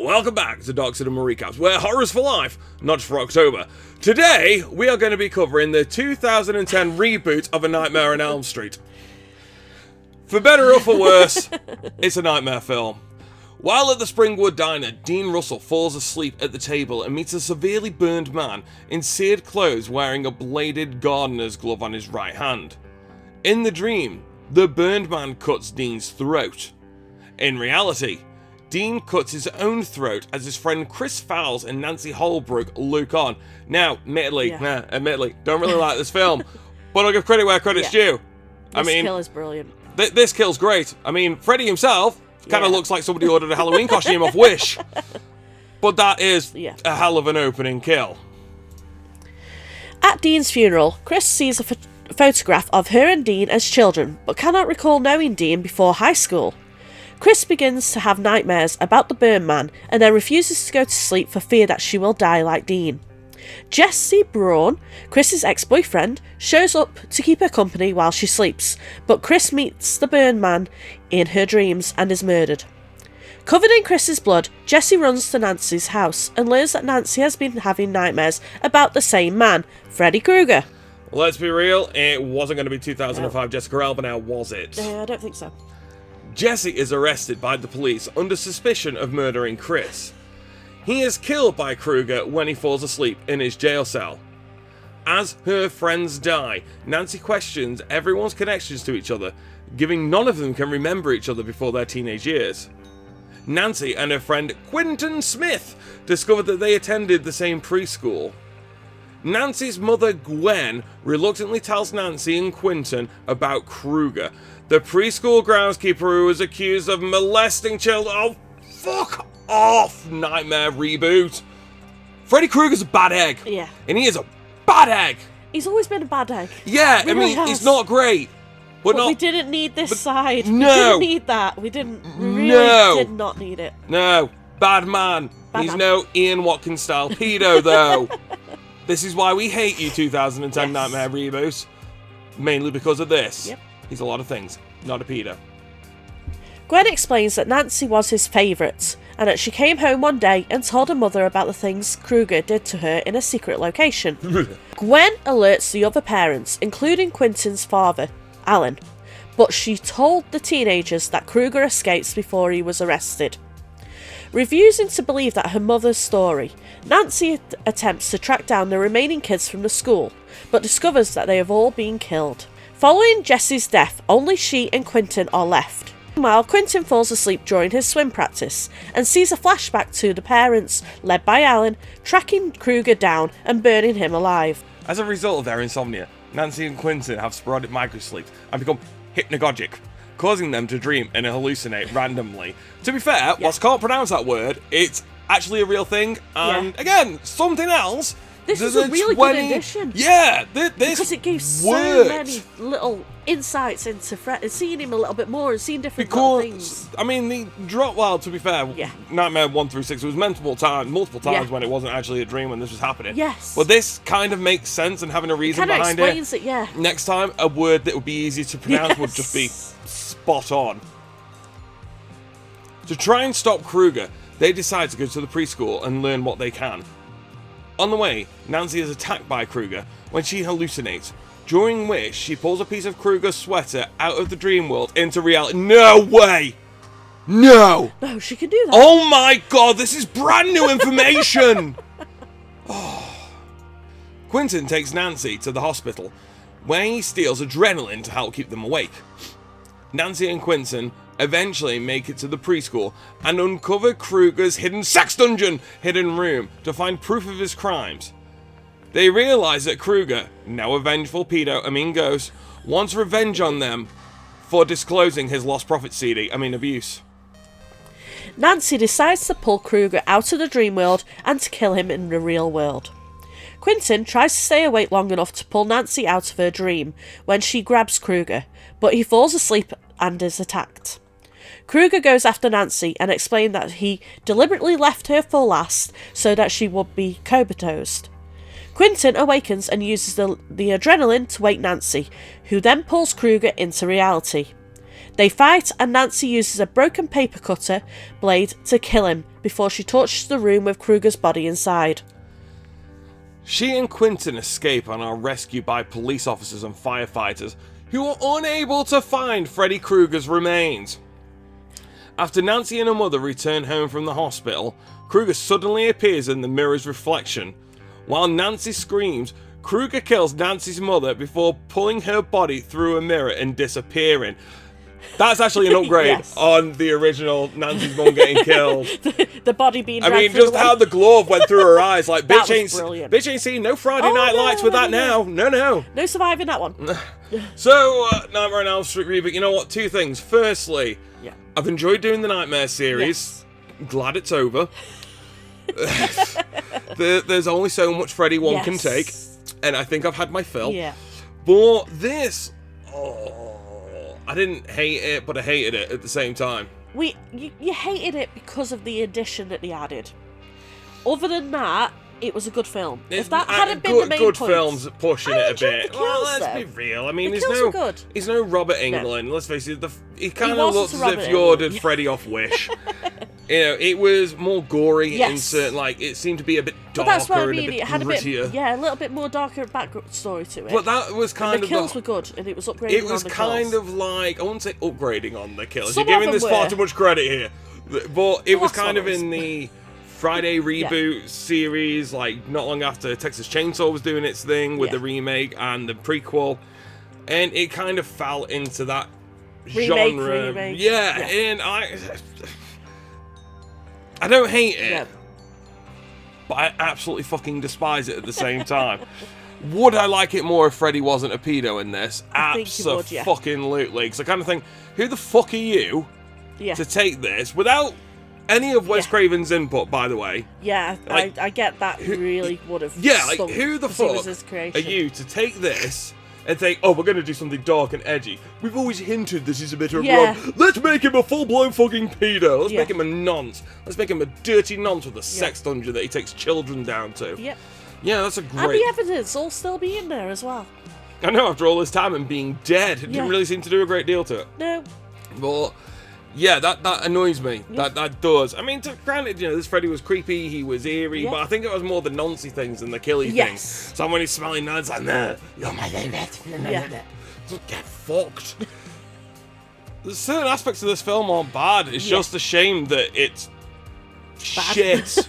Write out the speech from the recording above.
welcome back to Dark Cinema Recaps, where horror's for life, not for October. Today, we are going to be covering the 2010 reboot of A Nightmare on Elm Street. For better or for worse, it's a nightmare film. While at the Springwood Diner, Dean Russell falls asleep at the table and meets a severely burned man in seared clothes wearing a bladed gardener's glove on his right hand. In the dream, the burned man cuts Dean's throat. In reality, Dean cuts his own throat as his friend Chris Fowles and Nancy Holbrook look on. Now, admittedly, don't really like this film, but I'll give credit where credit's due. This kill is brilliant. This kill's great. I mean, Freddy himself kind of looks like somebody ordered a Halloween costume off Wish. But that is a hell of an opening kill. At Dean's funeral, Chris sees a photograph of her and Dean as children, but cannot recall knowing Dean before high school. Chris begins to have nightmares about the burn man and then refuses to go to sleep for fear that she will die like Dean. Jesse Braun, Chris's ex-boyfriend, shows up to keep her company while she sleeps, but Chris meets the burn man in her dreams and is murdered. Covered in Chris's blood, Jesse runs to Nancy's house and learns that Nancy has been having nightmares about the same man, Freddy Krueger. Let's be real, it wasn't going to be 2005 Jessica Alba now, was it? I don't think so. Jesse is arrested by the police under suspicion of murdering Chris. He is killed by Krueger when he falls asleep in his jail cell. As her friends die, Nancy questions everyone's connections to each other, giving none of them can remember each other before their teenage years. Nancy and her friend Quentin Smith discover that they attended the same preschool. Nancy's mother, Gwen, reluctantly tells Nancy and Quentin about Krueger, the preschool groundskeeper who was accused of molesting children. Oh, fuck off, Nightmare reboot. Freddy Krueger's a bad egg. Yeah. And he is a bad egg. He's always been a bad egg. Yeah, he's not great. But we didn't need this side. No. We didn't need that. We didn't did not need it. No. Bad man. He's no Ian Watkins style pedo, though. This is why we hate you, 2010 Nightmare reboot. Mainly because of this. Yep. He's a lot of things, not a pedo. Gwen explains that Nancy was his favourite, and that she came home one day and told her mother about the things Krueger did to her in a secret location. Gwen alerts the other parents, including Quentin's father, Alan, but she told the teenagers that Krueger escapes before he was arrested. Refusing to believe that her mother's story, Nancy attempts to track down the remaining kids from the school, but discovers that they have all been killed. Following Jesse's death, only she and Quentin are left. Meanwhile, Quentin falls asleep during his swim practice and sees a flashback to the parents, led by Alan, tracking Krueger down and burning him alive. As a result of their insomnia, Nancy and Quentin have sporadic microsleep and become hypnagogic, causing them to dream and hallucinate randomly. To be fair, whilst I can't pronounce that word, it's actually a real thing, and again, something else. This is a really good addition. Yeah, this because it gives so many little insights into Fred, and seeing him a little bit more and seeing different little things. I mean, the drop. Well, to be fair, Nightmare 1 through 6 was multiple times when it wasn't actually a dream when this was happening. Yes, but this kind of makes sense and having a reason behind it. Explains it. Next time, a word that would be easy to pronounce would just be spot on. To try and stop Krueger, they decide to go to the preschool and learn what they can. On the way, Nancy is attacked by Krueger when she hallucinates, during which she pulls a piece of Krueger's sweater out of the dream world into reality. No way! No! No, she can do that. Oh my god, this is brand new information! Quentin takes Nancy to the hospital, where he steals adrenaline to help keep them awake. Nancy and Quentin eventually make it to the preschool and uncover Krueger's hidden room to find proof of his crimes. They realise that Krueger, now a vengeful ghost, wants revenge on them for disclosing his Lost Prophet CD, abuse. Nancy decides to pull Krueger out of the dream world and to kill him in the real world. Quentin tries to stay awake long enough to pull Nancy out of her dream when she grabs Krueger, but he falls asleep and is attacked. Krueger goes after Nancy and explains that he deliberately left her for last so that she would be comatose. Quentin awakens and uses the adrenaline to wake Nancy, who then pulls Krueger into reality. They fight, and Nancy uses a broken paper cutter blade to kill him before she torches the room with Krueger's body inside. She and Quentin escape and are rescued by police officers and firefighters who are unable to find Freddy Krueger's remains. After Nancy and her mother return home from the hospital, Krueger suddenly appears in the mirror's reflection. While Nancy screams, Krueger kills Nancy's mother before pulling her body through a mirror and disappearing. That's actually an upgrade Yes. on the original Nancy's mum getting killed. The body being I dragged mean, through just the how wall. the glove went through her eyes. Like, That was brilliant. bitch ain't seen no Friday Night no, Lights with that no. now. No. No surviving that one. So, Nightmare on Elm Street reboot. You know what? Two things. Firstly, Yeah. I've enjoyed doing the Nightmare series. Glad it's over. There's only so much Freddy one can take, and I think I've had my fill. Yeah. But this, I didn't hate it, but I hated it at the same time. You hated it because of the addition that they added. Other than that, it was a good film. If that hadn't been the main good point, films pushing I it a enjoyed bit. the kills, Let's though. be real. I mean, The kills were good. he's no Robert Englund. Let's face it. He kind of wasn't looks a as Robert if you ordered Englund. Freddy off Wish. You know, it was more gory in Yes. certain, like, it seemed to be a bit But darker that's what I and mean. a bit It had a bit, grittier. a little bit more darker backstory to it. But that was And kind the of kills were good, and it was upgrading. It was on the kind kills. of like, I wouldn't say upgrading on the kills. Some You're of giving them this far were. too much credit here. But it was last kind one of was. in the Friday reboot series, like not long after Texas Chainsaw was doing its thing with the remake and the prequel. And it kind of fell into that genre. Remake. Yeah, and I don't hate it. Yeah. But I absolutely fucking despise it at the same time. Would I like it more if Freddy wasn't a pedo in this? I think you would, yeah. Absolutely. Because I kind of think, who the fuck are you Yeah. to take this without any of Wes Yeah. Craven's input, by the way? Yeah, Like, I get that. Really would have. Yeah, like, stunk, who the 'cause it was fuck his are creation. you to take this and think, oh, we're going to do something dark and edgy? We've always hinted this is a bit of Yeah. wrong. Let's make him a full-blown fucking pedo. Let's Yeah. make him a nonce. Let's make him a dirty nonce with a sex dungeon that he takes children down to. Yep. Yeah, that's a And great... the evidence all still be in there as well. I know, after all this time and being dead, it Yeah. didn't really seem to do a great deal to it. No. But yeah, that annoys me. Yeah. That does. I mean, granted, you know, this Freddy was creepy, he was eerie, Yeah. but I think it was more the noncy things than the killy Yes. things. So when he's smelling that, it's like, nah, you're my favorite. Yeah. Just get fucked. There's certain aspects of this film aren't bad. It's Yeah. just a shame that it's Bad. shit.